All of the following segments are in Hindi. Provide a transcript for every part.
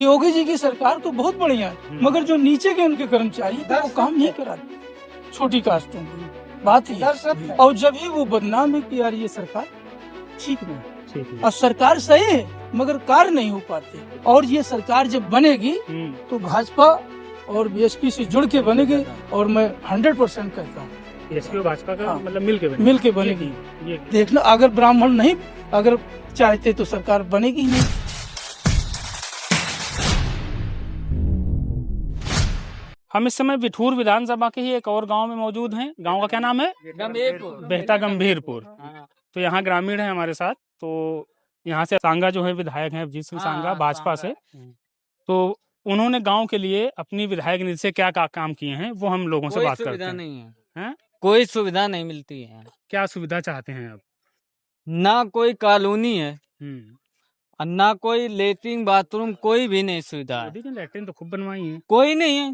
योगी जी की सरकार तो बहुत बढ़िया है, मगर जो नीचे के उनके कर्मचारी थे वो काम नहीं कराते, छोटी कास्टों की बात ये है। और जब ही वो बदनाम है कि यार ये सरकार ठीक नहीं, और सरकार सही है मगर कार्य नहीं हो पाते। और ये सरकार जब बनेगी तो भाजपा और बीएसपी से जुड़ के बनेगी, और मैं 100% कहता हूँ बीएसपी और भाजपा का हाँ, मतलब मिल के बनेगी। ये देखना, अगर ब्राह्मण नहीं अगर चाहते तो सरकार बनेगी ही नहीं। हम इस समय बिठूर विधानसभा के ही एक और गांव में मौजूद हैं। गांव का क्या नाम है? बेहता गंभीरपुर। तो यहाँ ग्रामीण है हमारे साथ। तो यहाँ से सांगा जो है विधायक हैं अभिजीत सिंह सांगा भाजपा से। तो उन्होंने गांव के लिए अपनी विधायक निधि से क्या काम किए हैं वो हम लोगों से बात करते हैं। नहीं है, हैं? कोई सुविधा नहीं मिलती है। क्या सुविधा चाहते हैं आप? ना कोई कॉलोनी है और ना कोई लेटरिन बाथरूम, कोई भी नहीं सुविधा है। लैट्रिन तो खूब बनवाई है। कोई नहीं है,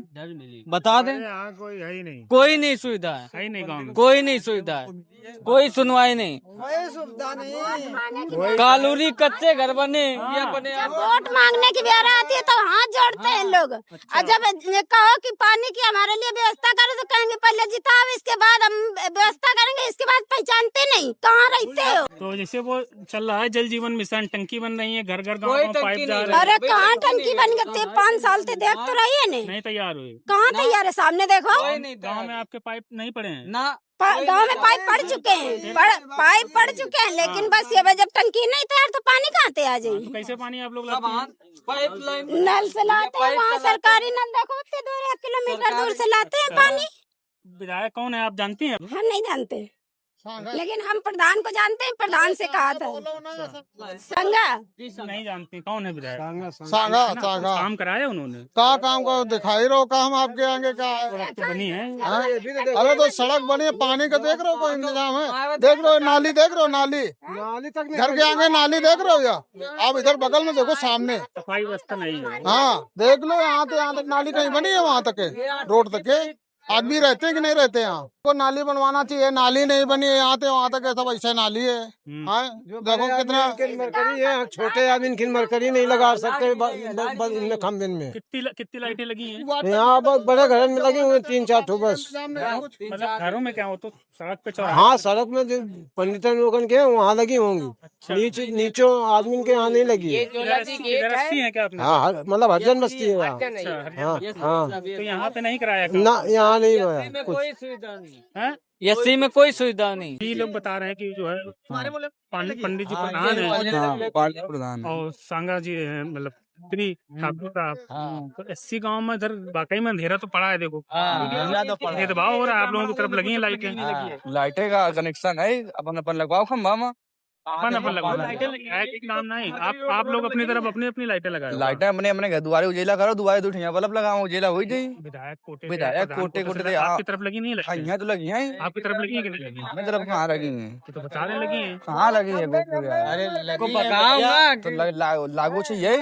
बता दें। कोई है ही नहीं, कोई नहीं सुविधा है, है ही नहीं गाँव में। कोई नहीं सुविधा है, कोई सुनवाई नहीं, कोई सुविधा नहीं। कॉलोनी कच्चे घर बने या बने। वोट मांगने की बेरा आती है तो हाथ जोड़ते हैं लोग। और जब कहो कि पानी की हमारे लिए व्यवस्था करो तो कहेंगे पहले जिताओ, इसके बाद हम व्यवस्था करेंगे। इसके बाद पहचानते नहीं कहाँ रहते हो। तो जैसे वो चल रहा है जल जीवन मिशन, टंकी बन रही है, घर घर गाँव कोई गाँव पाइप टंकी जा नहीं। रहे हैं। अरे कहाँ टंकी बन गई? 5 साल से देख तो रही है नहीं तैयार हुए। कहाँ तैयार है? सामने देखो, गाँव में आपके पाइप नहीं पड़े हैं ना। गांव में पाइप पड़ चुके हैं, पाइप पड़ चुके हैं, लेकिन बस ये जब टंकी नहीं तैयार तो पानी कहाँ से आ जाएगी? तो कैसे पानी आप लोग लाते हैं? पाइप लाइन नल से लाते हैं, वहाँ सरकारी नल देखो उतने दूर 1 किलोमीटर दूर से लाते हैं पानी। विधायक कौन है आप जानती हैं? हम नहीं जानते, लेकिन हम प्रधान को जानते हैं। प्रधान से कहा था संगा। नहीं जानती कौन है विधायक? सांगा सांगा काम कराया उन्होंने? का काम को दिखाई रहो का हम आपके आगे का है? सड़क तो बनी है। हाँ? अरे तो सड़क बनी है, पानी का देख रहे हो कोई इंतजाम है? देख रहे हो नाली, देख रहे हो नाली तक घर के आगे नाली देख रहे हो या? आप इधर बगल में देखो सामने, सफाई व्यवस्था नहीं है। हाँ देख लो यहाँ तक नाली कहीं बनी है? वहाँ तक है, रोड तक है। आदमी रहते हैं कि नहीं रहते यहाँ? को नाली बनवाना चाहिए, नाली नहीं बनी है यहाँ से वहाँ तक, सब ऐसा नाली है। हाँ देखो कितना मरकरी है, छोटे आदमी की मरकरी नहीं लगा सकते कम दिन में। कितनी लाइटें लगी हैं? यहाँ बड़े घर में लगी हुई 3-4 ठो बस। मतलब घरों में क्या हो तो सड़क पे चौराहे? हाँ सड़क में जो पंडितन लोगन के वहाँ लगी होंगी, नीचे आदमी के यहाँ नहीं लगी है। इधर अस्सी है क्या आपने? हाँ मतलब हरिजन बस्ती है यहाँ। अच्छा, हाँ तो यहाँ पे नहीं कराया ना, यहाँ नहीं हुआ कुछ। कोई सुविधा नहीं, है? एससी में कोई सुविधा नहीं। ये लोग बता रहे हैं कि जो है पंडित जी प्रधान है और सांगा जी है, मतलब श्री ठाकुर साहब। तो 80 गांव में इधर वाकई में अंधेरा तो पड़ा है। देखो भेदभाव हो रहा है। आप लोगों की तरफ लगी है लाइटें? लाइटें का कनेक्शन है, अपन अपन लगवाओ खम्बा में। अपन लगवा एक नाम नहीं, आप लोग अपनी तरफ अपनी अपनी लाइटें लगाए। लाइटें अपने अपने घर दुआरे उजेला करो, दुआरे दो ठिया बल्ब लगाओ, उजेला हो जाए। विधायक कोटे कोटे आपकी तरफ लगी नहीं है? यहाँ तो लगी है। आपकी तरफ लगी है कि नहीं लगी? हमें तरफ कहाँ लगी है? तो बता रहे लगी है। कहाँ लगी है? को बताऊंगा तो लागू चाहिए,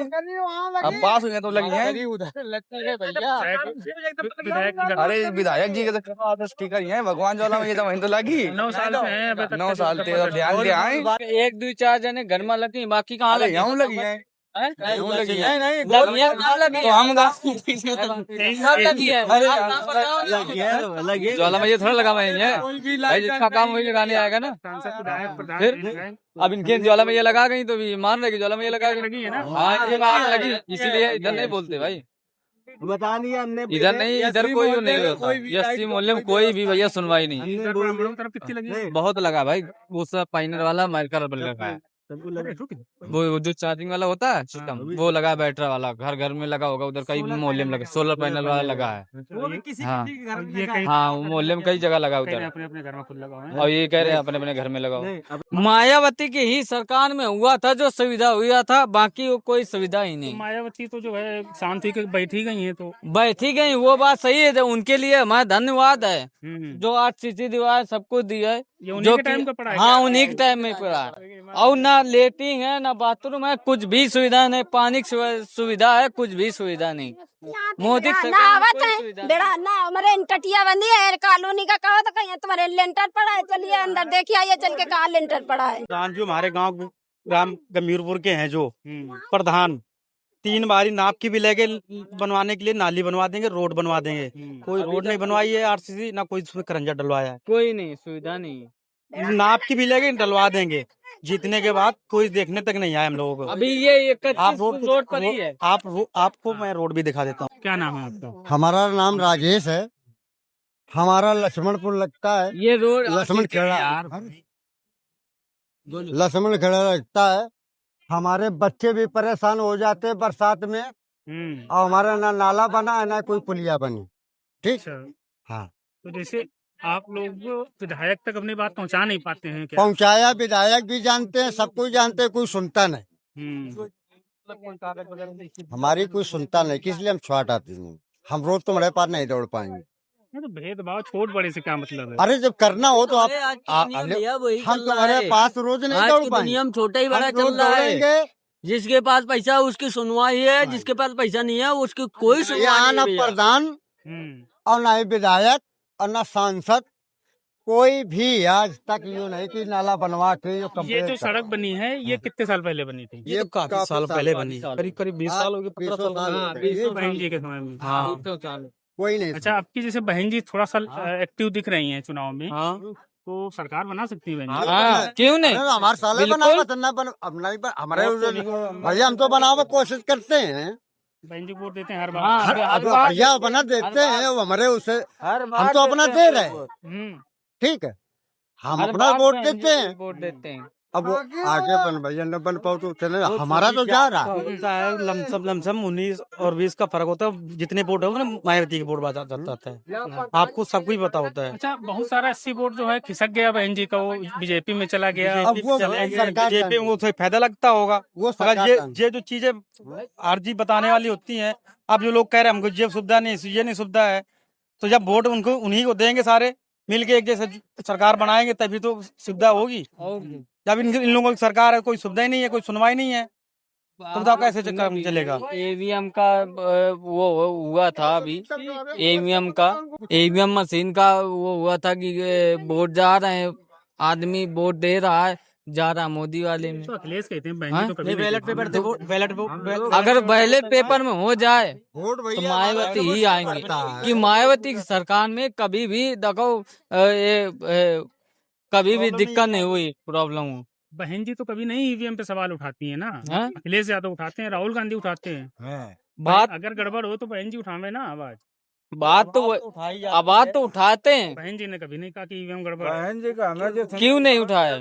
अब पास हुए तो लगी है। अरे विधायक जी के स्टिकर ही है, भगवान ज्वाला में ये तो वहीं तो लगी। 9 साल से हैं, 9 साल से ध्यान दिया। 1-2-4 जने घर में लगी, बाकी कहाँ लगी? यहाँ लगी है, लगी है, ज्वाला में ये थोड़ा लगा भाई जिसका काम वही लगाने आएगा ना। फिर अब इनके ज्वाला में ये लगा गई तो भी मान रहे कि ज्वाला में ये लगा लगी है ना। हाँ ये आग लगी, इसीलिए इधर नहीं बोलते भाई, बता दिया हमने। इधर नहीं, इधर कोई नहीं होता। एससी मोहल्ले में कोई भी भैया सुनवाई नहीं। तरफ कितनी लगी? बहुत लगा भाई, वो सब पाइनर वाला माइकर लगा है, वो जो चार्जिंग वाला होता है सिस्टम वो लगा है, बैटरी वाला घर घर में लगा होगा। उधर कई मोहल्ले में लगा, सोलर पैनल वाला लगा है। हाँ वो मोहल्ले में कई जगह लगा उधर, अपने अपने घर में खुद लगा। और ये कह रहे हैं अपने अपने घर में लगाओ। मायावती की ही सरकार में हुआ था जो सुविधा हुआ था, बाकी वो कोई सुविधा ही नहीं। मायावती तो जो है शांति के बैठी गई है, तो बैठी गई, वो बात सही है। उनके लिए हमारा धन्यवाद है जो 8 सीसी दिया सब कुछ दिया है, जो टाइम का पड़ा है। हाँ उन्हीं के टाइम में पड़ा है। और ना लेटरिन है ना बाथरूम है, कुछ भी सुविधा नहीं। पानी की सुविधा है, कुछ भी सुविधा नहीं। मोदी बेड़ा ना हमारे टटिया बंदी है कॉलोनी का, कहा तो कहीं तुम्हारे लेंटर पड़ा है। चलिए अंदर देखिए, आइए चल के कहा लेंटर पड़ा है। जो हमारे गांव ग्राम गंभीरपुर के हैं जो प्रधान, 3 बारी नाप की भी लेके बनवाने के लिए नाली बनवा देंगे, रोड बनवा देंगे। कोई रोड नहीं बनवाई है आरसीसी, ना कोई उसमें करंजा डलवाया है। कोई नहीं, सुविधा नहीं। नाप की भी लेके डलवा देंगे। जीतने के बाद कोई देखने तक नहीं आया हम लोगों को। अभी ये आप 31 रोड पर ही है। आपको मैं रोड भी दिखा देता हूँ। क्या नाम है आपका? हमारा नाम राजेश है। हमारा लक्ष्मणपुर लगता है। ये रोड लक्ष्मण खेड़ा, लक्ष्मण खेड़ा लगता है। हमारे बच्चे भी परेशान हो जाते हैं बरसात में, और हमारा ना नाला बना है ना कोई पुलिया बनी। ठीक, अच्छा। हाँ। तो जैसे आप लोग विधायक तक अपनी बात पहुंचा नहीं पाते हैं क्या? पहुंचाया, विधायक भी जानते हैं, सब कुछ जानते हैं, कोई सुनता नहीं। हमारी कोई सुनता नहीं, किस लिए हम छुआट आती नहीं। हम रोज तुम्हारे पास नहीं दौड़ पाएंगे। तो भेदभाव छोट बड़े से क्या मतलब है? अरे जब करना हो तो हम तुम्हारे पास रोज नहीं दौड़ पाएंगे। नियम छोटा ही बड़ा हम चल रोज रहा है। दौड़ेंगे। जिसके पास पैसा है उसकी सुनवाई है, जिसके पास पैसा नहीं है उसकी कोई सुनवाई यहाँ ना नहीं है। प्रधान और ना ही विधायक और ना सांसद, कोई भी आज तक यो नहीं कि नाला बनवा के ये कंप्लीट जो सड़क बनी है ये कितने साल पहले बनी थी? ये काफी साल पहले बनी, करीब 20 साल हो गए, 15 साल। बहन जी के समय में। हाँ, कोई नहीं। अच्छा, आपकी जैसे बहन जी थोड़ा सा एक्टिव दिख रही हैं चुनाव में, हाँ, तो सरकार बना सकती है बहन जी? हाँ, क्यों नहीं? हमारे साले बनावत ना बन, अब नहीं बन, हमारे भैया हम तो बनावे कोशिश करते हैं। बहन जी वोट देते हैं हर बार। भैया बना देते हैं, वो हमारे उसे हम तो अपना दे रहे हैं। ठीक है, हम अपना वोट देते हैं। वोट देते हैं। अब वो आगे बन भैया न बन पाओ तो चले, हमारा तो जा रहा है। होता है लमसम 19 और 20 का फर्क होता है। जितने वोट होगा ना मायावती के वोट बात जाता है। आपको सब कुछ पता होता है। अच्छा, बहुत सारा 80 वोट जो है खिसक गया बहन जी का, वो बीजेपी में चला गया। अब वो सरकार बीजेपी को तो फायदा लगता होगा। वो अगर ये जो चीजें आरजी बताने वाली होती हैं, अब जो लोग कह रहे हैं हमको ये सुविधा नहीं, ये नहीं सुविधा है, तो जब वोट उनको उन्हीं को देंगे, सारे मिलके एक जैसे सरकार बनाएंगे तभी तो सुविधा होगी। जब इन लोगों की सरकार है, कोई सुविधा ही नहीं है, कोई सुनवाई नहीं है, तो बताओ कैसे चलेगा? ईवीएम का वो हुआ था अभी, ईवीएम मशीन का वो हुआ था कि वोट जा रहे हैं, आदमी वोट दे रहा है, जा रहा मोदी वाले में। तो अखिलेश कहते हैं बहन जी तो कभी बैलेट पेपर थे, अगर बैलेट पेपर में हो जाए वोट तो भैया मायावती ही आएंगे। कि मायावती की सरकार में कभी भी देखो कभी भी दिक्कत नहीं हुई, प्रॉब्लम हो। बहन जी तो कभी नहीं ईवीएम पे सवाल उठाती है ना। हाँ? अखिलेश यादव उठाते हैं, राहुल गांधी उठाते हैं। बात अगर गड़बड़ हो तो बहन जी उठावे ना आवाज। बात तो आवाज तो उठाते हैं। बहन जी ने कभी नहीं कहा कि ईवीएम गड़बड़ है। बहन जी का क्यों नहीं उठाया?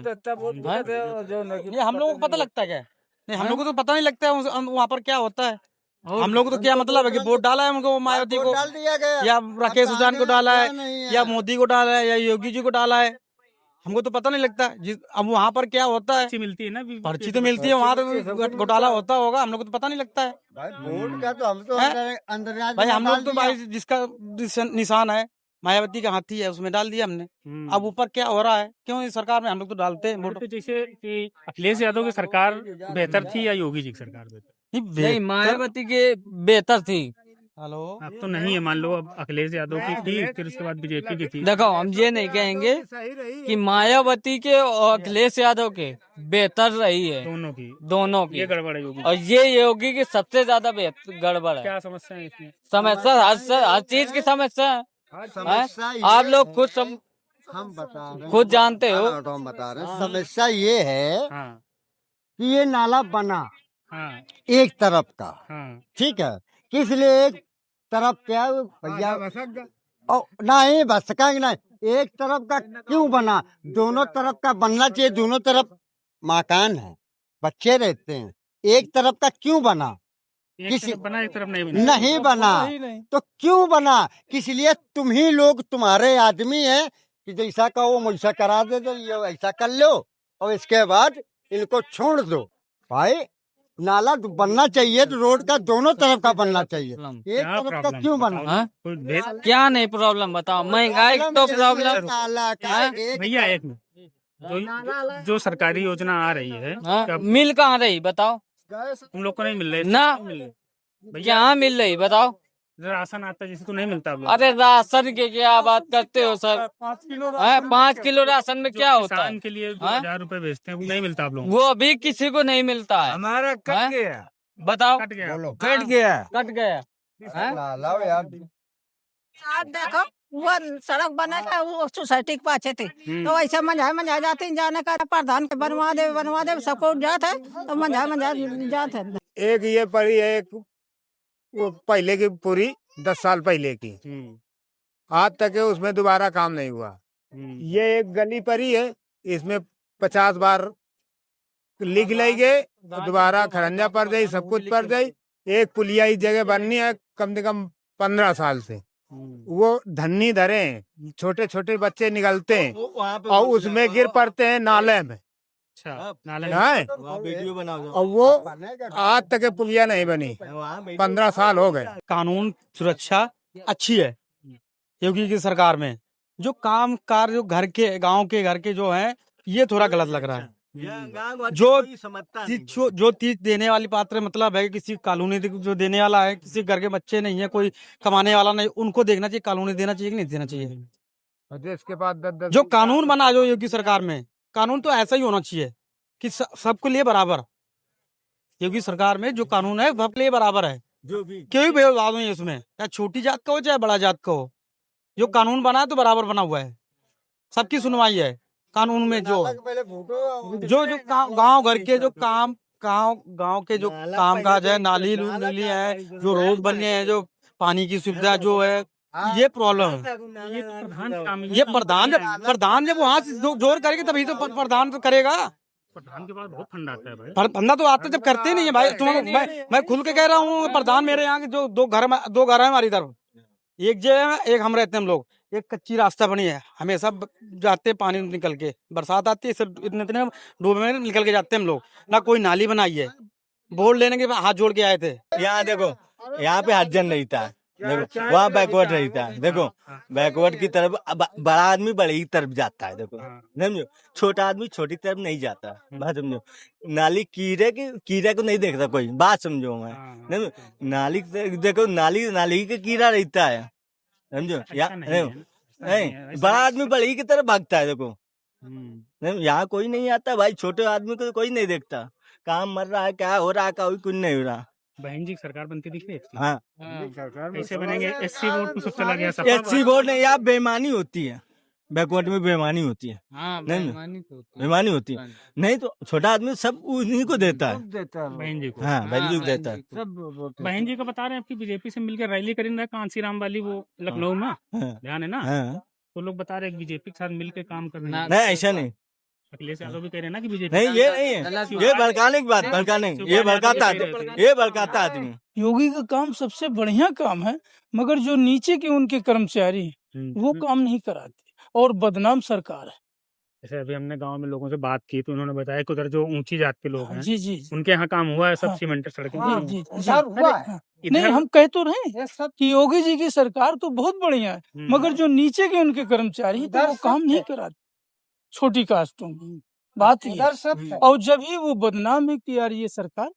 ये हम लोगों को पता लगता है क्या? नहीं, हम लोगों को तो पता नहीं लगता है वहाँ पर क्या होता है। हम लोग को तो क्या मतलब है कि वोट डाला है उनको मायावती को, डाल दिया गया, या राकेश उजान को डाला है, या मोदी को डाला है, या योगी जी को डाला है, हमको तो पता नहीं लगता। अब वहाँ पर क्या होता है, पर्ची मिलती है ना, पर्ची तो मिलती है, वहाँ तो घोटाला होता होगा, हम लोग को तो पता नहीं लगता है। वोट क्या तो हम तो अंदर भाई हम लोग तो भाई जिसका निशान है मायावती का हाथी है उसमें डाल दिया हमने। अब ऊपर क्या हो रहा है, क्यों इस सरकार में हम लोग तो डालते हैं वोट। तो जैसे कि अखिलेश यादव की सरकार बेहतर थी या योगी जी की सरकार बेहतर? नहीं, मायावती के बेहतर थी। हेलो, अब तो नहीं है, मान लो अब अखिलेश यादव की थी, फिर उसके बाद बीजेपी की थी। देखो, हम ये नहीं कहेंगे कि मायावती के और अखिलेश यादव के बेहतर रही है, दोनों की ये गड़बड़ है योगी। और ये योगी की सबसे ज्यादा गड़बड़ है। क्या समस्या है इसमें? समस्या हर चीज की समस्या है। आप लोग खुद हम बता रहे हैं, खुद जानते हो। हम बता रहे हैं, समस्या ये है हाँ, कि ये नाला बना हाँ, एक तरफ का, हाँ। ठीक है, किस लिए एक तरफ क्या भैया नहीं बस सकेंगे नहीं, एक तरफ का क्यों बना? दोनों तरफ का बनना चाहिए, दोनों तरफ मकान है, बच्चे रहते हैं, एक तरफ का क्यों बना? एक तरफ बना, एक तरफ नहीं बना तो क्यों बना? किस लिए? तुम ही लोग, तुम्हारे आदमी है कि जैसा कहो वैसा करा दे, तो ये ऐसा कर लो और इसके बाद इनको छोड़ दो। भाई नाला बनना चाहिए तो रोड का दोनों तरफ का बनना चाहिए, एक तरफ का क्यों बना? क्या नहीं प्रॉब्लम बताओ? महंगाई तो प्रॉब्लम। भैया एक मिनट, जो सरकारी योजना आ रही है मिल कहाँ रही बताओ? तुम लोग को नहीं मिल रही ना, भैया? कहाँ मिल रही बताओ? राशन आता है जिसे तो नहीं मिलता आप लोग। अरे राशन के क्या बात करते हो सर? 5 किलो राशन में क्या होता है? किसान के लिए 2000 रुपए भेजते हैं, वो नहीं मिलता आप लोग? वो अभी किसी को नहीं मिलता है। हमारा कट गया। बताओ, कट गया। कट गया, कट गया। लाओ यार। आज देखो वो सड़क बना था वो सोसाइटी के पाछे थी तो ऐसे मंझा जाते जाने का प्रधान के बनवा दे सबको जात है तो मंझा जात है। एक ये पड़ी है, एक वो पहले की पूरी 10 साल पहले की, आज तक है उसमें दोबारा काम नहीं हुआ। ये एक गली पड़ी है, इसमें 50 बार लिख लेंगे दोबारा खरंजा पड़ जाये, सब कुछ पड़ जाये। एक पुलिया इस जगह बननी है कम से कम 15 साल से, वो धन्नी धरे हैं, छोटे छोटे बच्चे निकलते हैं और उसमें गिर पड़ते हैं नाले में। अच्छा, नाले हैं? वीडियो बनाओ। और वो आज तक पुलिया नहीं बनी, 15 साल हो गए। कानून सुरक्षा अच्छी है योगी की सरकार में। जो काम कार जो घर के गांव के घर के जो है ये थोड़ा गलत लग रहा है। जो तीज देने वाली पात्र मतलब है किसी कॉलोनी जो देने वाला है, किसी घर के बच्चे नहीं है, कोई कमाने वाला नहीं, उनको देखना चाहिए कॉलोनी देना चाहिए कि नहीं देना चाहिए। इसके बाद जो कानून बना जो योगी सरकार में, कानून तो ऐसा ही होना चाहिए कि सबके लिए बराबर। योगी सरकार में जो कानून है सबके लिए बराबर है, कोई भेदभाव नहीं है उसमें, चाहे छोटी जात का हो चाहे बड़ा जात का हो। जो कानून बना है तो बराबर बना हुआ है, सबकी सुनवाई है कानून में। जो गांव घर के जो काम गांव के जो काम काज है, नाली है, जो रोड बने हैं, जो पानी की सुविधा जो है, ये प्रॉब्लम है। ये प्रधान जब वहाँ से जोर करेगा तभी तो प्रधान तो करेगा। प्रधान के पास बहुत फंड आता है भाई। फंदा तो आता जब करते नहीं है भाई। मैं खुल के कह रहा हूँ, प्रधान मेरे यहाँ के जो दो घर है हमारी तरफ, एक जो है एक हम रहते हैं हम लोग, एक कच्ची रास्ता बनी है, हमेशा जाते पानी निकल के, बरसात आती है सब इतने डूबे में निकल के जाते हैं हम लोग। ना कोई नाली बनाई है, वोट लेने के हाथ जोड़ के आए थे। यहाँ देखो, यहाँ पे हरिजन रहता है, देखो वहाँ बैकवर्ड रहता है। देखो बैकवर्ड की तरफ बड़ा आदमी बड़े की तरफ जाता है, देखो समझो, छोटा आदमी छोटी तरफ नहीं जाता। बात समझो, नाली कीड़े को नहीं देखता कोई, बात समझो। मैं नाली देखो, नाली का कीड़ा रहता है, समझो। नहीं, बड़ा आदमी बड़ी की तरफ भागता है, देखो यहाँ कोई नहीं आता भाई, छोटे आदमी को कोई नहीं देखता। काम मर रहा है, क्या हो रहा है, कोई कुछ नहीं हो रहा। बहन जी सरकार बनती दिख रही है। हाँ, ऐसे बनेंगे। एससी वोट तो सब चला गया। एससी वोट नहीं, यहाँ बेईमानी होती है, बैकवर्ड में बेईमानी होती है। बेईमानी होती है, नहीं तो छोटा आदमी सब उन्हीं को देता है, बहन जी को। हाँ बहन जी को देता है। बहन जी को बता रहे हैं आपकी बीजेपी से मिलकर रैली करी ना कांसी राम वाली, वो लखनऊ में, ध्यान है ना? तो लोग बता रहे हैं बीजेपी के साथ मिलकर काम कर रहे हैं। नहीं ऐसा नहीं, अखिलेश यादव भी कह रहे हैं ना कि बीजेपी नहीं ये नहीं है, ये भड़काने की बात, भड़काने ये भड़काता आदमी। योगी का काम सबसे बढ़िया काम है, मगर जो नीचे के उनके कर्मचारी वो काम नहीं कराते और बदनाम सरकार है। जैसे अभी हमने गांव में लोगों से बात की तो उन्होंने बताया कि उधर जो ऊंची जात के लोग हैं, जी उनके यहाँ काम हुआ है, सब सीमेंटेड सड़कें हुआ है। नहीं, हम कह तो रहे कि योगी जी की सरकार तो बहुत बढ़िया है, मगर जो नीचे के उनके कर्मचारी तो वो काम नहीं कराते, छोटी कास्टों की बात है। और जब ही वो बदनाम है कि यार ये सरकार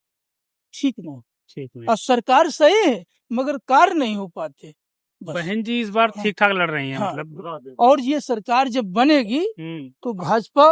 ठीक नहीं, और सरकार सही है मगर कार्य नहीं हो पाते। बहन जी इस बार ठीक ठाक लड़ रही हैं। हाँ, मतलब और ये सरकार जब बनेगी तो भाजपा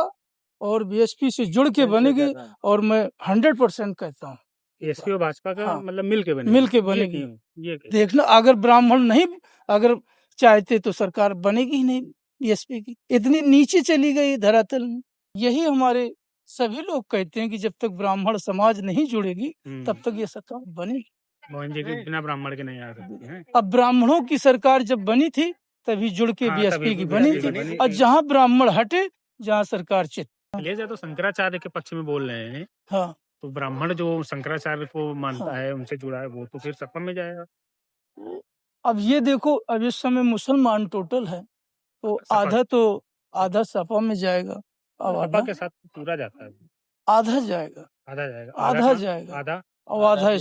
और बीएसपी से जुड़ के बनेगी, और मैं 100% कहता हूँ एसपी और भाजपा का मतलब मिल के बनेगी। ये देखना, अगर ब्राह्मण नहीं अगर चाहते तो सरकार बनेगी ही नहीं बीएसपी की, इतनी नीचे चली गई धरातल में। यही हमारे सभी लोग कहते हैं कि जब तक ब्राह्मण समाज नहीं जुड़ेगी तब तक ये सरकार बनेगी। मोहन जी के बिना ब्राह्मण के नहीं आ सकती हैं। अब ब्राह्मणों की सरकार जब बनी थी तभी जुड़ के बीएसपी की बनी थी, और जहाँ ब्राह्मण हटे जहाँ सरकार चित। तो शंकराचार्य के पक्ष में बोल रहे हैं। हाँ, तो ब्राह्मण जो शंकराचार्य को मानता है, उनसे जुड़ा है, वो तो फिर सपा में जाएगा। अब ये देखो, अब इस समय मुसलमान टोटल है तो आधा सपा में जाएगा, अब सपा के साथ पूरा जाता है, आधा जाएगा और आधा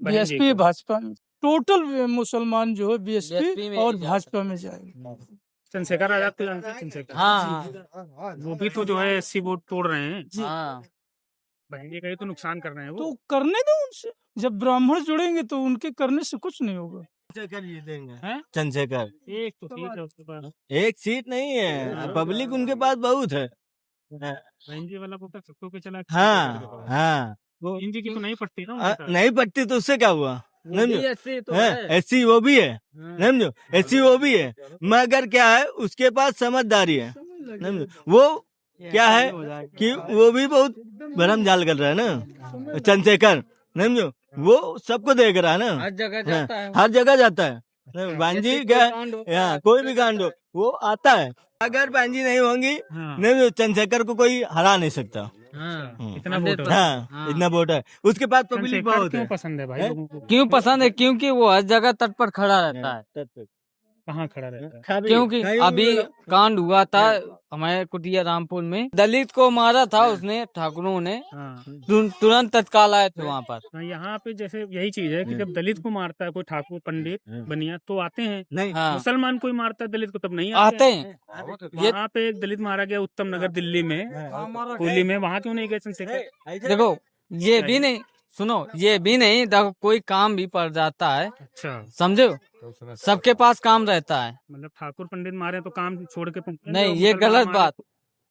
बीएसपी भाजपा में। टोटल मुसलमान जो है बीएसपी और भाजपा में जाएगा। चंद्रशेखर आजाद को जानते हैं? चंद्रशेखर, हाँ, वो भी तो जो है एससी वोट तोड़ रहे हैं। बहन जी का तो नुकसान कर रहे हैं वो। तो करने दो उनसे, जब ब्राह्मण जुड़ेंगे तो उनके करने से कुछ नहीं होगा। चंद्रशेखर एक तो सीट है उसके पास, एक सीट नहीं है, पब्लिक उनके पास बहुत है। बहन जी वाला को सबको के चला। हाँ, वो इनकी तो नहीं पड़ती ना उनके साथ। नहीं पट्टी तो उससे क्या हुआ? समझो, SC तो है। एससी वो भी है, समझो, एससी वो भी है, मगर क्या है उसके पास समझदारी है, समझो। वो क्या है कि वो भी बहुत भरम जाल कर रहा है ना, चंद्रशेखर, समझो, वो सबको देख रहा है ना, हर जगह जाता है। हर जगह जाता है। बांजी क्या है, कोई भी कांड हो वो आता है। अगर बांजी नहीं होंगी, नहीं चंद्रशेखर को कोई हरा नहीं सकता। इतना वोट है। हाँ, इतना वोट है उसके पास, पब्लिक चंद्रशेखर बहुत क्यों है। पसंद है भाई लोगों को? क्यों पसंद है? क्योंकि वो हर जगह तट पर खड़ा रहता है। कहाँ खड़ा रहता है? क्योंकि अभी कांड हुआ था हमारे कुटिया रामपुर में, दलित को मारा था उसने, ठाकुरों ने तुरंत तत्काल आए थे वहाँ पर। यहाँ पे जैसे यही चीज है कि जब दलित को मारता है कोई ठाकुर पंडित बनिया तो आते हैं, नहीं, हाँ। मुसलमान कोई मारता है दलित को तब नहीं आते हैं। वहाँ पे एक दलित मारा गया उत्तम नगर दिल्ली में, होली में, वहाँ क्यों नहीं गए चंद्रशेखर? देखो ये भी नहीं, सुनो, ये भी नहीं, देखो कोई काम भी पड़ जाता है, अच्छा, समझो, सबके पास काम रहता है। मतलब ठाकुर पंडित मारे तो काम छोड़ के नहीं, ये गलत बात।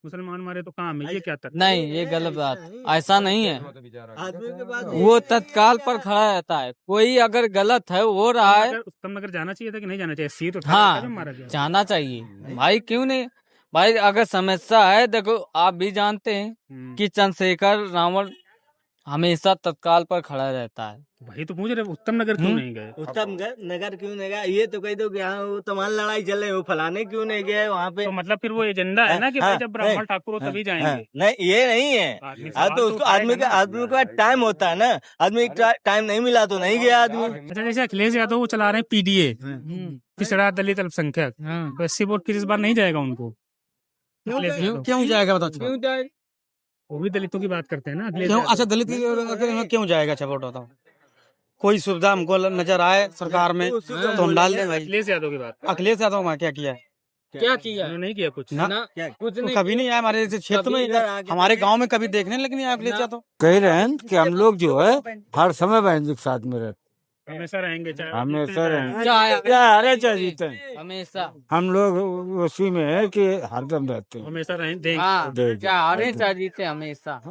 मुसलमान मारे तो काम है, ये क्या तक? नहीं, ये गलत बात, ऐसा नहीं है। आदमी के पास वो तत्काल पर खड़ा रहता है, कोई अगर गलत है हो रहा है, उत्तम नगर जाना चाहिए था कि नहीं जाना चाहिए? सीट तो था हाँ जब मारा गया। जाना चाहिए भाई, क्यों नहीं भाई? अगर समस्या है, देखो आप भी जानते हैं कि चंद्रशेखर रावण हमेशा तत्काल पर खड़ा रहता है। वही तो पूछ रहे, उत्तम नगर क्यों नहीं गए? उत्तम नगर क्यों नहीं गया? ये तो कह दो कि हाँ वो तुम्हारी लड़ाई चल रही है, वो फलाने क्यों नहीं गए वहाँ पे? तो मतलब फिर वो एजेंडा है ना कि भाई जब ब्राह्मण ठाकुर हो तभी जाएंगे। नहीं, ये नहीं है। अब तो उसको आदमी के पास टाइम होता है ना, आदमी टाइम नहीं मिला तो नहीं गया आदमी। अच्छा, जैसे अखिलेश यादव वो चला रहे हैं पीडीए, पिछड़ा दलित अल्पसंख्यक, तो एससी वोट फिर इस बार नहीं जाएगा उनको? क्यों जाएगा बताओ? क्यों जाए? वो भी दलितों की बात करते हैं ना अखिलेश क्यों? यादव। अच्छा, दलित क्यों जाएगा? अच्छा वोट बताओ, कोई सुविधा हमको नजर आए सरकार में तो हम डाल दें भाई। अखिलेश यादव की बात, अखिलेश यादव ने क्या किया है? क्या किया? उन्होंने नहीं किया कुछ ना, कुछ तो नहीं कभी नहीं आया हमारे क्षेत्र में, हमारे गांव में कभी देखने लेकिन नहीं आया अखिलेश यादव। कह रहे हैं कि हम लोग जो है हर समय बहन जी के साथ में रहते, हमेशा रहेंगे, चाहे हमेशा रहेंगे, चाहे चाहे चाहे जीते, हमेशा, हम लोग उसी में है कि हरदम रहते हैं। हमेशा रहें, देंगे। हाँ, देंगे। क्या हारे चाहे जीते, हमेशा।